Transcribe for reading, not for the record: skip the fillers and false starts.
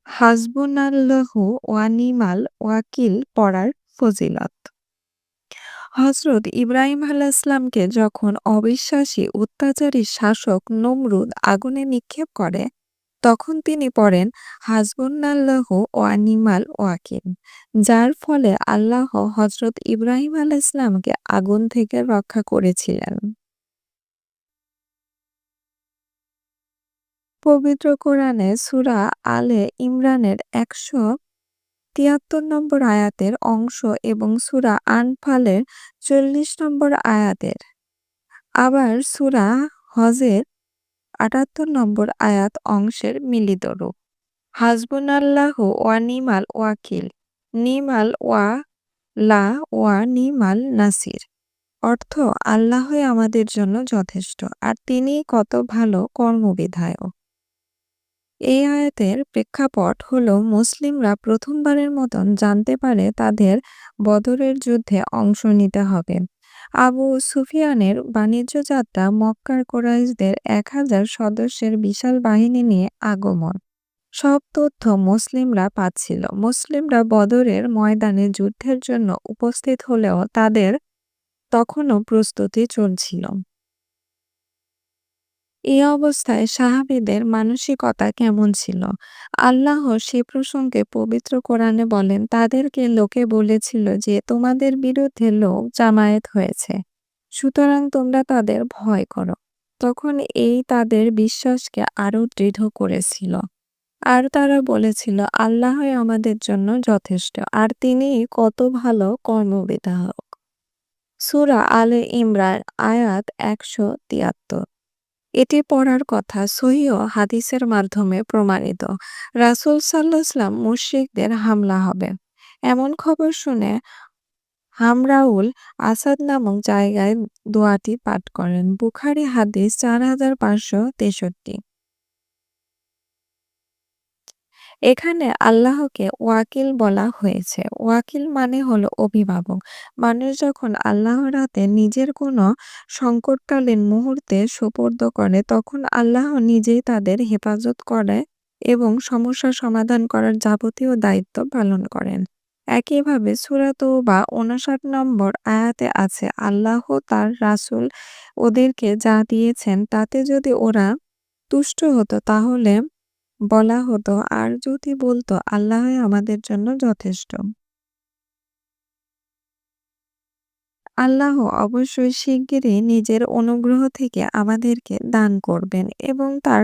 হাসবুনাল্লাহু ওয়া নি'মাল ওয়াকিল পড়ার ফজিলত। হযরত ইব্রাহিম আলাইহিসসালামকে যখন অবিশ্বাসী অত্যাচারী শাসক নমরুদ আগুনে নিক্ষেপ করে, তখন তিনি পড়েন হাসবুনাল্লাহু ওয়া নি'মাল ওয়াকিল, যার ফলে আল্লাহ হযরত ইব্রাহিম আলাইহিসসালামকে আগুন থেকে রক্ষা করেছিলেন। পবিত্র কোরআনে সূরা আলে ইমরানের ১৭৩ নম্বর আয়াতের অংশ এবং সূরা আনফালের ৪০ নম্বর আয়াতের, আবার সূরা হজের ৭৮ নম্বর আয়াত অংশের মিলিত রূপ। হাসবুনাল্লাহু ওয়া নি'মাল ওয়াকিল, নি'মাল ওয়ালা ওয়া নি'মাল নাসির অর্থ আল্লাহই আমাদের জন্য যথেষ্ট আর তিনিই কত ভালো কর্মবিধায়ক। এই আয়াতের প্রেক্ষাপট হলো মুসলিমরা প্রথমবারের মতন জানতে পারে তাদের বদরের যুদ্ধে অংশ নিতে হবে। আবু সুফিয়ানের বাণিজ্য যাত্রা, মক্কার কুরাইশদের ১,০০০ সদস্যের বিশাল বাহিনী নিয়ে আগমন, সব তথ্য মুসলিমরা পাচ্ছিল। মুসলিমরা বদরের ময়দানে যুদ্ধের জন্য উপস্থিত হলেও তাদের তখনও প্রস্তুতি চলছিল। এই অবস্থায় সাহাবীদের মানসিকতা কেমন ছিল? আল্লাহ সে প্রসঙ্গে পবিত্র কোরআনে বলেন, তাদেরকে লোকে বলেছিল যে, তোমাদের বিরুদ্ধে লোক জামায়াত হয়েছে, সুতরাং তোমরা তাদের ভয় করো। তখন এই তাদের বিশ্বাসকে আরো দৃঢ় করেছিল। আর তারা বলেছিল, আল্লাহই আমাদের জন্য যথেষ্ট আর তিনিই কত ভালো কর্মবিধায়ক। সূরা আলে ইমরান আয়াত ১৭৩। এটি পড়ার কথা সহিহ হাদিসের মাধ্যমে প্রমাণিত। রাসূল সাল্লাল্লাহু আলাইহি ওয়াসাল্লাম মুশরিকদের হামলা হবে এমন খবর শুনে হামরাউল আসাদ নামক জায়গায় দোয়াটি পাঠ করেন। বুখারী হাদিস ৪৫৬৩। এখানে আল্লাহকে ওয়াকিল বলা হয়েছে। ওয়াকিল মানে হলো অভিভাবক। মানুষ যখন আল্লাহর হাতে নিজের কোনো সংকটকালীন মুহূর্তে সোপর্দ করে, তখন আল্লাহ নিজেই তাদের হেফাজত করে এবং সমস্যা সমাধান করার যাবতীয় দায়িত্ব পালন করেন। একইভাবে সূরা তওবা ৫৯ নম্বর আয়াতে আছে, আল্লাহ তার রাসূল ওদেরকে যা দিয়েছেন তাতে যদি ওরা তুষ্ট হতো তাহলে বলা হতো, আর যদি বলতো আল্লাহই আমাদের জন্য যথেষ্ট। আল্লাহ অবশ্যই শিগগিরই নিজের অনুগ্রহ থেকে আমাদেরকে দান করবেন এবং তার